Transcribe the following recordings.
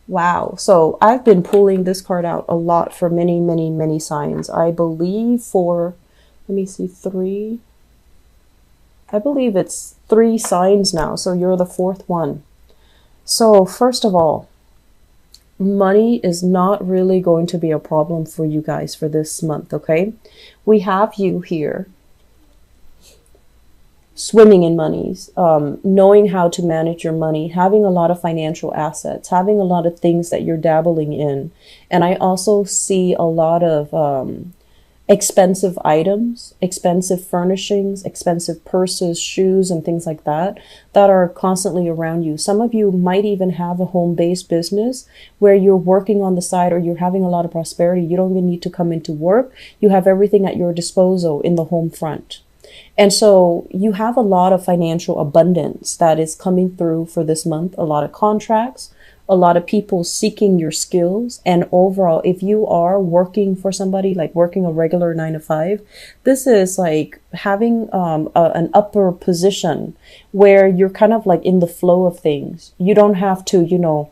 Wow. So I've been pulling this card out a lot for many, many, many signs. I believe for, let me see, three. I believe it's three signs now. So you're the fourth one. So first of all, money is not really going to be a problem for you guys for this month, okay? We have you here swimming in monies, knowing how to manage your money, having a lot of financial assets, having a lot of things that you're dabbling in. And I also see a lot of expensive items, expensive furnishings, expensive purses, shoes, and things like that that are constantly around you. Some of you might even have a home-based business where you're working on the side or you're having a lot of prosperity. You don't even need to come into work. You have everything at your disposal in the home front. And so you have a lot of financial abundance that is coming through for this month, a lot of contracts, a lot of people seeking your skills. And overall, if you are working for somebody, like working a regular 9 to 5, this is like having an upper position where you're kind of like in the flow of things. You don't have to,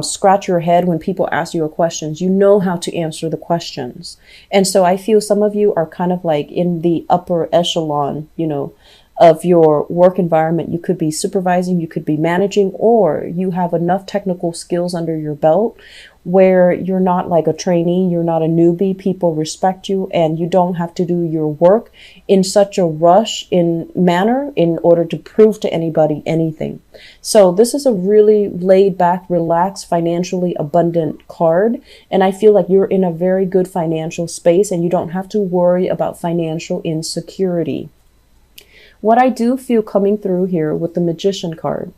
scratch your head when people ask you a questions. You know how to answer the questions. And so I feel some of you are kind of like in the upper echelon, of your work environment. You could be supervising, you could be managing, or you have enough technical skills under your belt where you're not like a trainee, you're not a newbie. People respect you and you don't have to do your work in such a rush in manner in order to prove to anybody anything. So this is a really laid back, relaxed, financially abundant card. And I feel like you're in a very good financial space and you don't have to worry about financial insecurity. What I do feel coming through here with the Magician card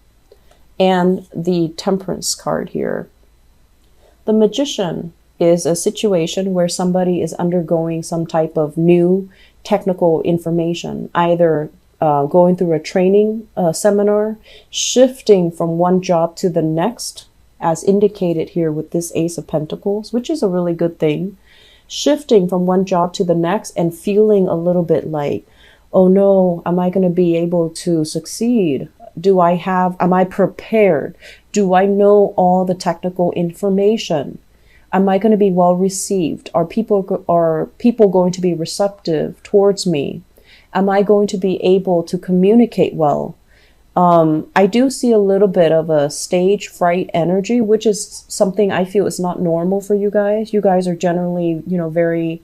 and the Temperance card here. The Magician is a situation where somebody is undergoing some type of new technical information, either going through a training seminar, shifting from one job to the next, as indicated here with this Ace of Pentacles, which is a really good thing, shifting from one job to the next and feeling a little bit like, oh no, am I going to be able to succeed? Am I prepared? Do I know all the technical information? Am I going to be well received? Are people going to be receptive towards me? Am I going to be able to communicate well? I do see a little bit of a stage fright energy, which is something I feel is not normal for you guys. You guys are generally, very,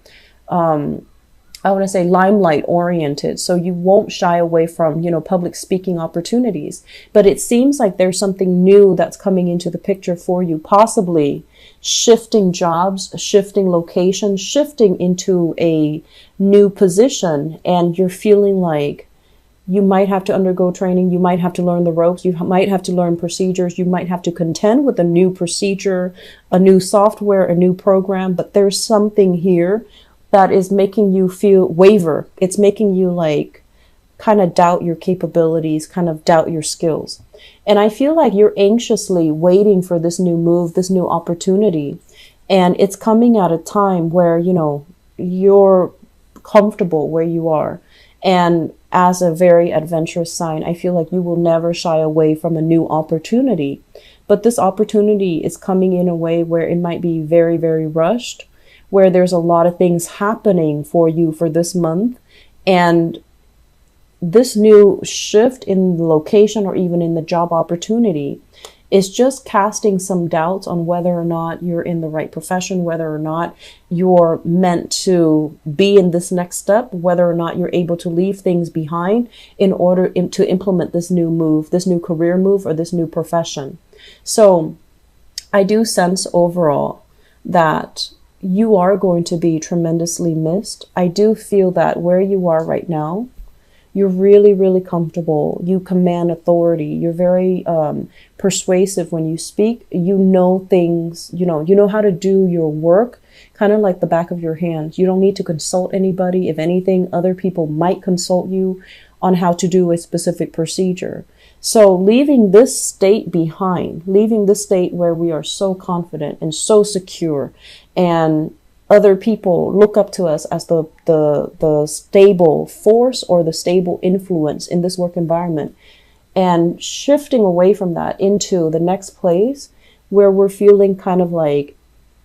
I want to say limelight oriented. So you won't shy away from, public speaking opportunities. But it seems like there's something new that's coming into the picture for you, possibly shifting jobs, shifting locations, shifting into a new position. And you're feeling like you might have to undergo training. You might have to learn the ropes. You might have to learn procedures. You might have to contend with a new procedure, a new software, a new program. But there's something here that is making you feel waver. It's making you like kind of doubt your capabilities, kind of doubt your skills. And I feel like you're anxiously waiting for this new move, this new opportunity. And it's coming at a time where, you're comfortable where you are. And as a very adventurous sign, I feel like you will never shy away from a new opportunity. But this opportunity is coming in a way where it might be very, very rushed, where there's a lot of things happening for you for this month. And this new shift in the location or even in the job opportunity is just casting some doubts on whether or not you're in the right profession, whether or not you're meant to be in this next step, whether or not you're able to leave things behind in order to implement this new move, this new career move, or this new profession. So I do sense overall that you are going to be tremendously missed. I do feel that where you are right now, you're really, really comfortable. You command authority. You're very persuasive when you speak. You know things, you know how to do your work, kind of like the back of your hand. You don't need to consult anybody. If anything, other people might consult you on how to do a specific procedure. So leaving this state behind, leaving this state where we are so confident and so secure, and other people look up to us as the stable force or the stable influence in this work environment, and shifting away from that into the next place where we're feeling kind of like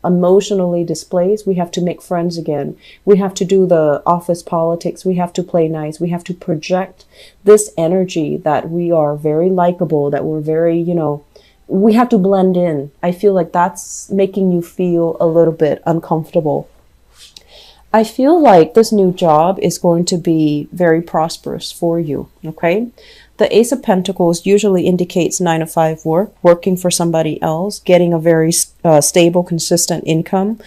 emotionally displaced. We have to make friends again. We have to do the office politics. We have to play nice. We have to project this energy that we are very likable, that we're very, we have to blend in. I feel like that's making you feel a little bit uncomfortable. I feel like this new job is going to be very prosperous for you, okay? The Ace of Pentacles usually indicates 9-to-5 work, working for somebody else, getting a very stable, consistent income.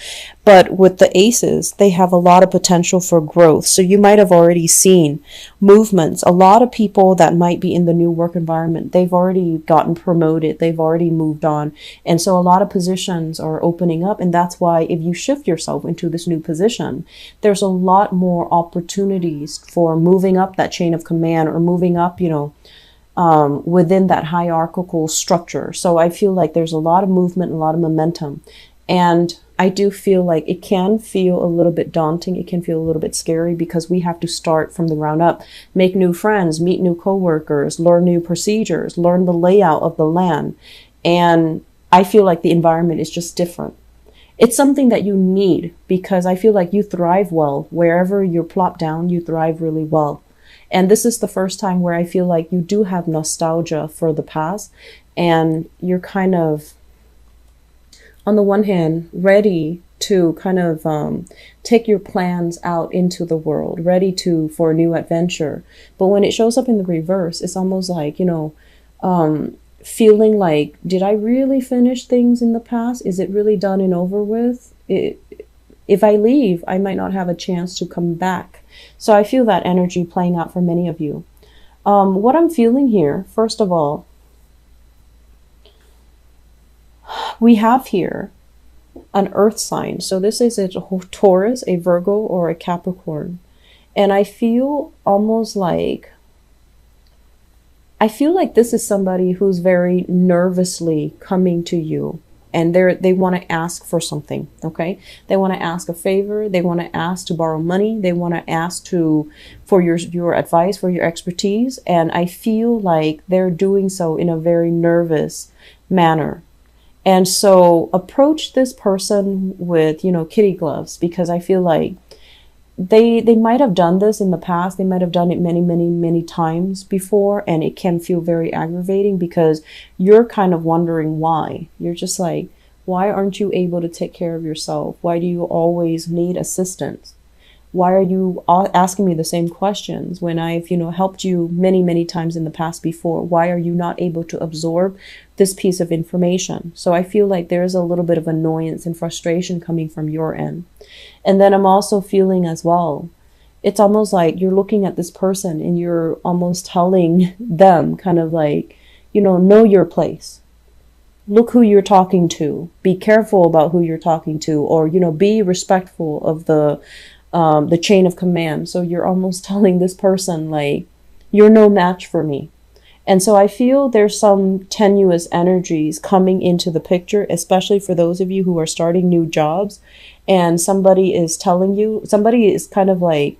But with the aces, they have a lot of potential for growth. So you might have already seen movements. A lot of people that might be in the new work environment, they've already gotten promoted. They've already moved on. And so a lot of positions are opening up. And that's why if you shift yourself into this new position, there's a lot more opportunities for moving up that chain of command or moving up, within that hierarchical structure. So I feel like there's a lot of movement, a lot of momentum. And I do feel like it can feel a little bit daunting. It can feel a little bit scary because we have to start from the ground up, make new friends, meet new coworkers, learn new procedures, learn the layout of the land. And I feel like the environment is just different. It's something that you need because I feel like you thrive well. Wherever you're plopped down, you thrive really well. And this is the first time where I feel like you do have nostalgia for the past, and you're kind of, on the one hand, ready to kind of take your plans out into the world, ready for a new adventure. But when it shows up in the reverse, it's almost like, feeling like, did I really finish things in the past? Is it really done and over with? If I leave, I might not have a chance to come back. So I feel that energy playing out for many of you. What I'm feeling here, first of all, we have here an earth sign. So this is a Taurus, a Virgo, or a Capricorn. And I feel almost like, this is somebody who's very nervously coming to you. And they want to ask for something, okay? They want to ask a favor. They want to ask to borrow money. They want to ask for your advice, for your expertise. And I feel like they're doing so in a very nervous manner. And so approach this person with, kitty gloves, because I feel like they might have done this in the past. They might have done it many, many, many times before, and it can feel very aggravating because you're kind of wondering why. You're just like, why aren't you able to take care of yourself? Why do you always need assistance? Why are you asking me the same questions when I've, helped you many, many times in the past before? Why are you not able to absorb this piece of information? So I feel like there's a little bit of annoyance and frustration coming from your end. And then I'm also feeling as well, it's almost like you're looking at this person and you're almost telling them kind of like, know your place. Look who you're talking to. Be careful about who you're talking to, or, be respectful of the chain of command. So you're almost telling this person like, you're no match for me. And so I feel there's some tenuous energies coming into the picture, especially for those of you who are starting new jobs, and somebody is kind of like,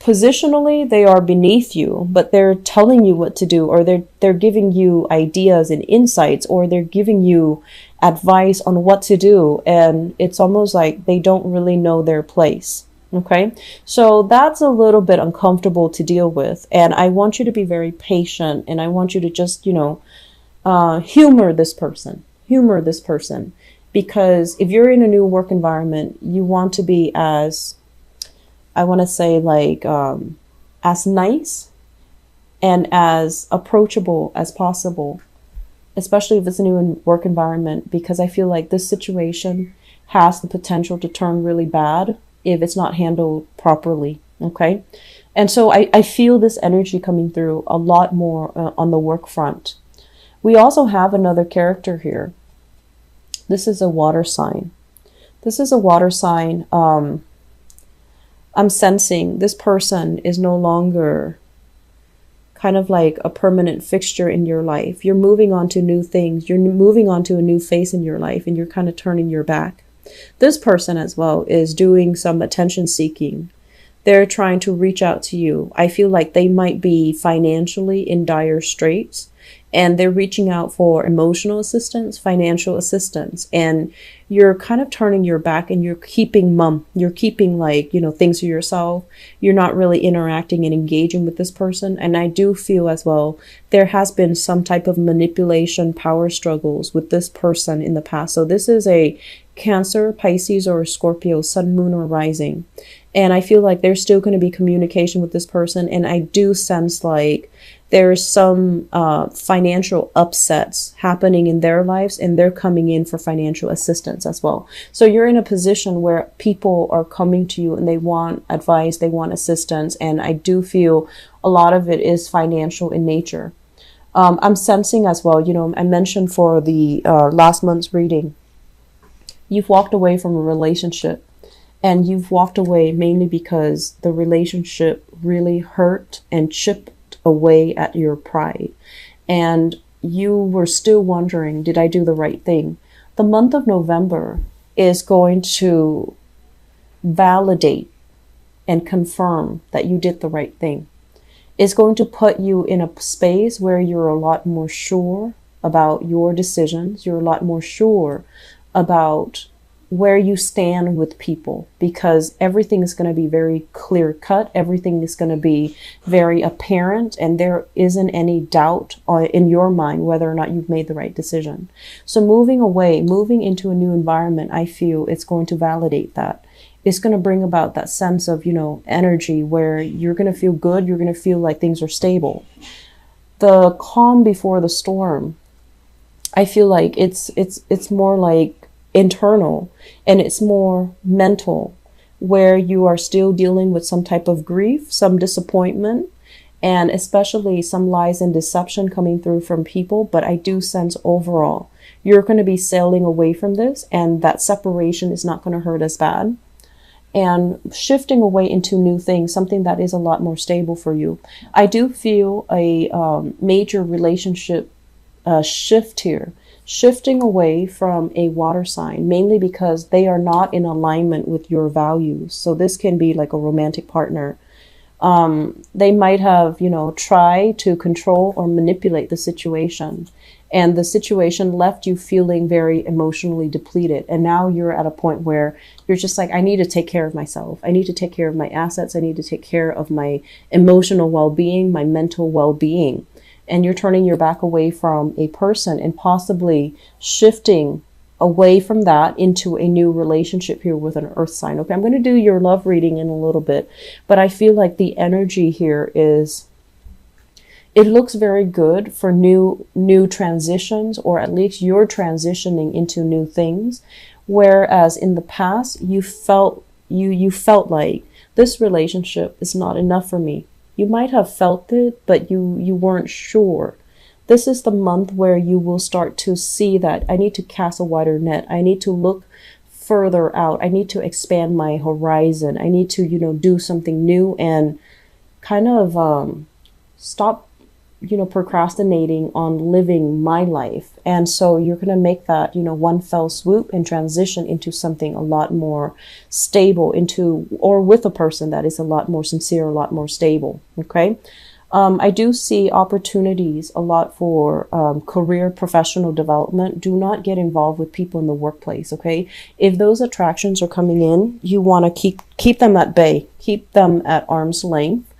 positionally, they are beneath you, but they're telling you what to do, or they're giving you ideas and insights, or they're giving you advice on what to do. And it's almost like they don't really know their place. Okay, so that's a little bit uncomfortable to deal with. And I want you to be very patient, and I want you to just, humor this person. Because if you're in a new work environment, you want to be as nice and as approachable as possible, especially if it's a new work environment, because I feel like this situation has the potential to turn really bad if it's not handled properly. Okay. And so I feel this energy coming through a lot more on the work front. We also have another character here. This is a water sign. I'm sensing this person is no longer kind of like a permanent fixture in your life. You're moving on to new things. You're moving on to a new phase in your life, and you're kind of turning your back. This person as well is doing some attention seeking. They're trying to reach out to you. I feel like they might be financially in dire straits, and they're reaching out for emotional assistance, financial assistance, and you're kind of turning your back and you're keeping mum. You're keeping, like, things to yourself. You're not really interacting and engaging with this person. And I do feel as well there has been some type of manipulation, power struggles with this person in the past. So this is a Cancer, Pisces, or Scorpio, sun, moon, or rising. And I feel like there's still going to be communication with this person. And I do sense like there's some financial upsets happening in their lives, and they're coming in for financial assistance as well. So you're in a position where people are coming to you and they want advice, they want assistance. And I do feel a lot of it is financial in nature. I'm sensing as well, I mentioned for the last month's reading, you've walked away from a relationship. And you've walked away mainly because the relationship really hurt and chipped away at your pride. And you were still wondering, did I do the right thing? The month of November is going to validate and confirm that you did the right thing. It's going to put you in a space where you're a lot more sure about your decisions. You're a lot more sure about where you stand with people, because everything is going to be very clear cut. Everything is going to be very apparent, and there isn't any doubt in your mind whether or not you've made the right decision. So moving away, moving into a new environment, I feel it's going to validate that. It's going to bring about that sense of, energy where you're going to feel good. You're going to feel like things are stable. The calm before the storm, I feel like it's more like internal, and it's more mental, where you are still dealing with some type of grief, some disappointment, and especially some lies and deception coming through from people. But I do sense overall you're going to be sailing away from this, and that separation is not going to hurt as bad, and shifting away into new things, something that is a lot more stable for you. I do feel a major relationship shift here, shifting away from a water sign, mainly because they are not in alignment with your values. So this can be like a romantic partner. They might have, tried to control or manipulate the situation, and the situation left you feeling very emotionally depleted. And now you're at a point where you're just like, I need to take care of myself. I need to take care of my assets. I need to take care of my emotional well-being, my mental well-being. And you're turning your back away from a person and possibly shifting away from that into a new relationship here with an earth sign. Okay, I'm going to do your love reading in a little bit, but I feel like the energy here is, it looks very good for new transitions, or at least you're transitioning into new things. Whereas in the past, you felt like this relationship is not enough for me. You might have felt it, but you weren't sure. This is the month where you will start to see that I need to cast a wider net. I need to look further out. I need to expand my horizon. I need to, do something new and kind of stop, procrastinating on living my life. And so you're going to make that, one fell swoop and transition into something a lot more stable, or with a person that is a lot more sincere, a lot more stable. Okay. I do see opportunities a lot for career, professional development. Do not get involved with people in the workplace. Okay. If those attractions are coming in, you want to keep them at bay, keep them at arm's length.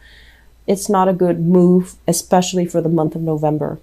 It's not a good move, especially for the month of November.